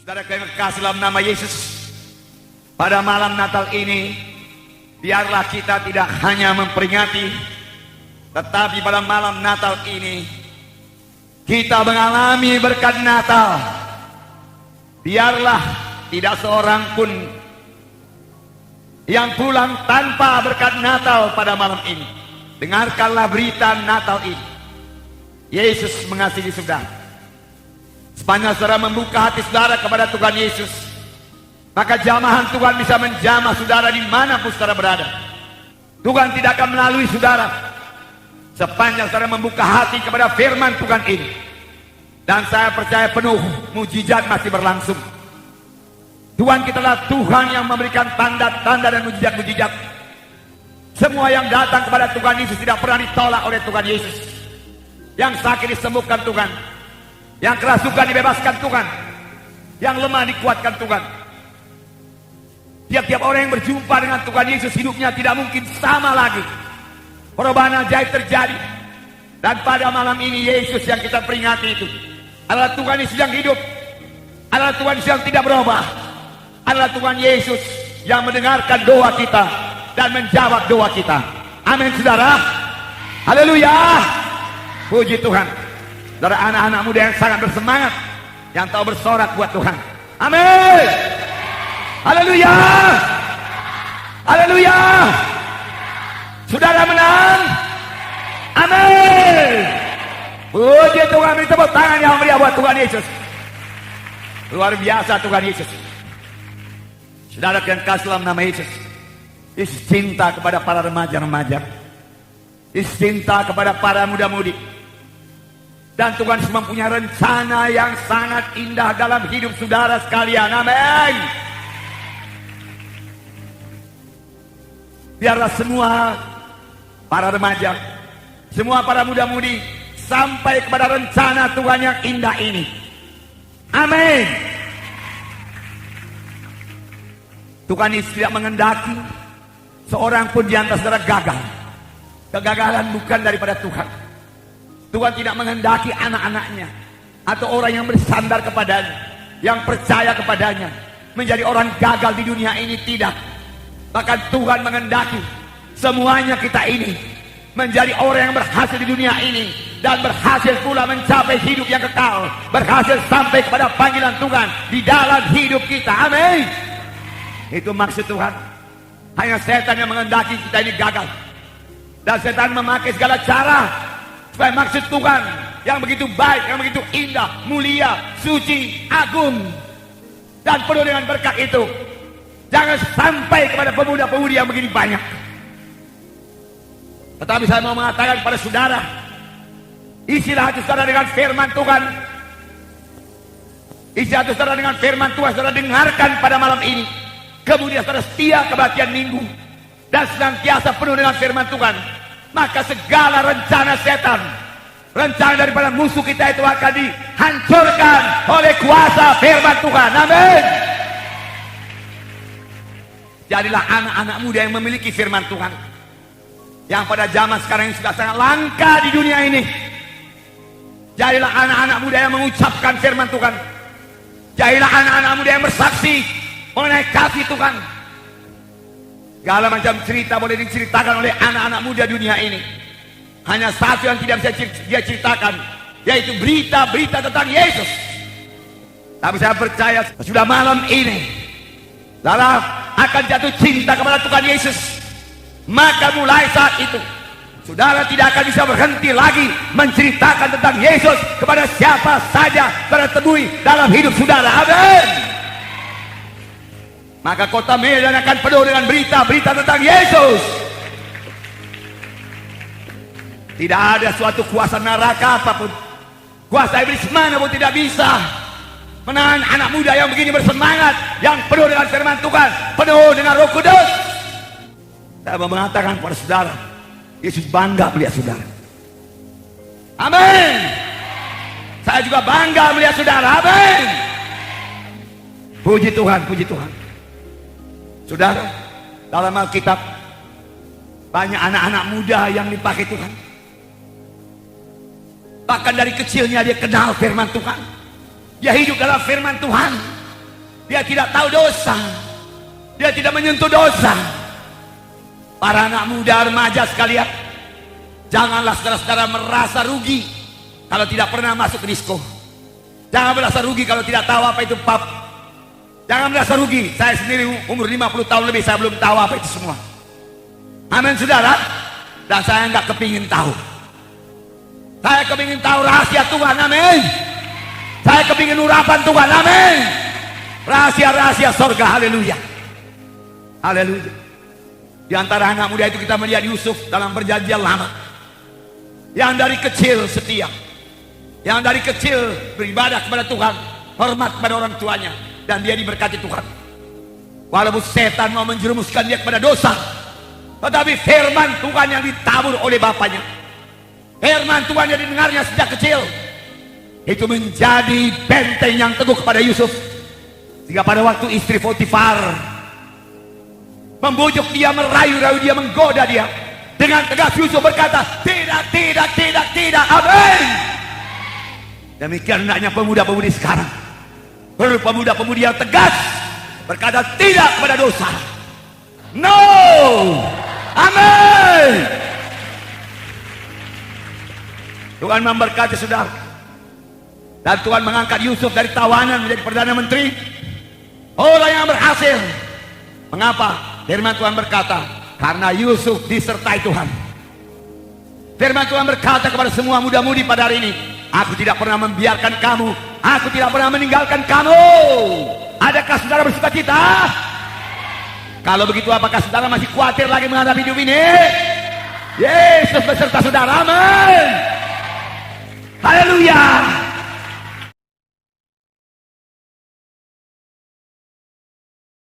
Saudara yang kekasih dalam nama Yesus, pada malam Natal ini, biarlah kita tidak hanya memperingati, tetapi pada malam Natal ini, kita mengalami berkat Natal. Biarlah tidak seorang pun yang pulang tanpa berkat Natal pada malam ini. Dengarkanlah berita Natal ini. Yesus mengasihi saudara. Sepanjang saudara membuka hati saudara kepada Tuhan Yesus, maka jamahan Tuhan bisa menjamah saudara dimanapun saudara berada. Tuhan tidak akan melalui saudara sepanjang saudara membuka hati kepada firman Tuhan ini. Dan saya percaya penuh mujizat masih berlangsung. Tuhan kita adalah Tuhan yang memberikan tanda-tanda dan mujizat-mujizat. Semua yang datang kepada Tuhan Yesus tidak pernah ditolak oleh Tuhan Yesus. Yang sakit disembuhkan Tuhan, yang kerasukan dibebaskan Tuhan, yang lemah dikuatkan Tuhan. Tiap-tiap orang yang berjumpa dengan Tuhan Yesus, hidupnya tidak mungkin sama lagi. Perubahan ajaib terjadi. Dan pada malam ini Yesus yang kita peringati itu adalah Tuhan Yesus yang hidup, adalah Tuhan Yesus yang tidak berubah, adalah Tuhan Yesus yang mendengarkan doa kita dan menjawab doa kita. Amin saudara. Haleluya. Puji Tuhan. Saudara, anak-anak muda yang sangat bersemangat, yang tahu bersorak buat Tuhan. Amin. Haleluya. Haleluya. Saudara menang. Amin. Puji Tuhan. Beri tepuk tangan yang meriah buat Tuhan Yesus. Luar biasa Tuhan Yesus. Saudara yang kasih dalam nama Yesus, Yesus cinta kepada para remaja-remaja, Yesus cinta kepada para muda-mudi. Dan Tuhan mempunyai rencana yang sangat indah dalam hidup saudara sekalian. Amin. Biarlah semua para remaja, semua para muda-mudi sampai kepada rencana Tuhan yang indah ini. Amin. Tuhan Yesus tidak mengendaki seorang pun di antara saudara gagal. Kegagalan bukan daripada Tuhan. Tuhan tidak menghendaki anak-anaknya atau orang yang bersandar kepadanya, yang percaya kepadanya, menjadi orang gagal di dunia ini. Tidak. Bahkan Tuhan menghendaki semuanya kita ini menjadi orang yang berhasil di dunia ini, dan berhasil pula mencapai hidup yang kekal, berhasil sampai kepada panggilan Tuhan di dalam hidup kita. Amin. Itu maksud Tuhan. Hanya setan yang menghendaki kita ini gagal, dan setan memakai segala cara supaya maksud Tuhan yang begitu baik, yang begitu indah, mulia, suci, agung, dan penuh dengan berkat itu jangan sampai kepada pemuda-pemudi yang begini banyak. Tetapi saya mau mengatakan kepada saudara, isilah hati saudara dengan firman Tuhan. Isi hati saudara dengan firman Tuhan. Saudara dengarkan pada malam ini. Kemudian saudara setia kebaktian minggu dan senantiasa penuh dengan firman Tuhan, maka segala rencana setan, rencana daripada musuh kita itu akan dihancurkan oleh kuasa firman Tuhan. Amin. Jadilah anak-anak muda yang memiliki firman Tuhan, yang pada zaman sekarang ini sudah sangat langka di dunia ini. Jadilah anak-anak muda yang mengucapkan firman Tuhan. Jadilah anak-anak muda yang bersaksi mengenai kasih Tuhan. Segala macam cerita boleh diceritakan oleh anak-anak muda dunia ini. Hanya satu yang tidak bisa dia ceritakan, yaitu berita-berita tentang Yesus. Tapi saya percaya sudah malam ini saudara akan jatuh cinta kepada Tuhan Yesus. Maka mulai saat itu saudara tidak akan bisa berhenti lagi menceritakan tentang Yesus kepada siapa saja saudara temui dalam hidup saudara. Amin. Maka kota Medan akan penuh dengan berita-berita tentang Yesus. Tidak ada suatu kuasa neraka apapun, kuasa iblis manapun tidak bisa menahan anak muda yang begini bersemangat, yang penuh dengan firman Tuhan, penuh dengan Roh Kudus. Saya mau mengatakan kepada saudara, Yesus bangga melihat saudara. Amin. Saya juga bangga melihat saudara. Amin. Puji Tuhan, puji Tuhan. Saudara, dalam Alkitab banyak anak-anak muda yang dipakai Tuhan. Bahkan dari kecilnya dia kenal firman Tuhan. Dia hidup dalam firman Tuhan. Dia tidak tahu dosa. Dia tidak menyentuh dosa. Para anak muda remaja sekalian, janganlah saudara-saudara merasa rugi kalau tidak pernah masuk ke disko. Jangan merasa rugi kalau tidak tahu apa itu pub. Jangan merasa rugi. Saya sendiri umur 50 tahun lebih, saya belum tahu apa itu semua. Amin saudara. Dan saya nggak kepingin tahu. Saya kepingin tahu rahasia Tuhan. Amin. Saya kepingin urapan Tuhan. Amin. Rahasia-rahasia sorga. Haleluya. Haleluya. Di antara anak muda itu kita melihat Yusuf dalam perjanjian lama, yang dari kecil setia, yang dari kecil beribadah kepada Tuhan, hormat kepada orang tuanya, dan dia diberkati Tuhan. Walaupun setan mau menjerumuskan dia kepada dosa, tetapi firman Tuhan yang ditabur oleh bapaknya, firman Tuhan yang didengarnya sejak kecil, itu menjadi benteng yang teguh kepada Yusuf. Sehingga pada waktu istri Potifar membujuk dia, merayu-rayu dia, menggoda dia, dengan tegas Yusuf berkata, tidak, tidak, tidak, tidak. Amin. Demikian hendaknya pemuda-pemudi sekarang. Pemuda-pemudi yang tegas berkata tidak kepada dosa. No. Amin. Tuhan memberkati saudara. Dan Tuhan mengangkat Yusuf dari tawanan menjadi Perdana Menteri. Orang yang berhasil. Mengapa? Firman Tuhan berkata, karena Yusuf disertai Tuhan. Firman Tuhan berkata kepada semua muda-mudi pada hari ini, aku tidak pernah membiarkan kamu, aku tidak pernah meninggalkan kamu. Adakah saudara bersuka cita? Kalau begitu apakah saudara masih khawatir lagi menghadapi hidup ini? Yesus beserta saudara. Amin.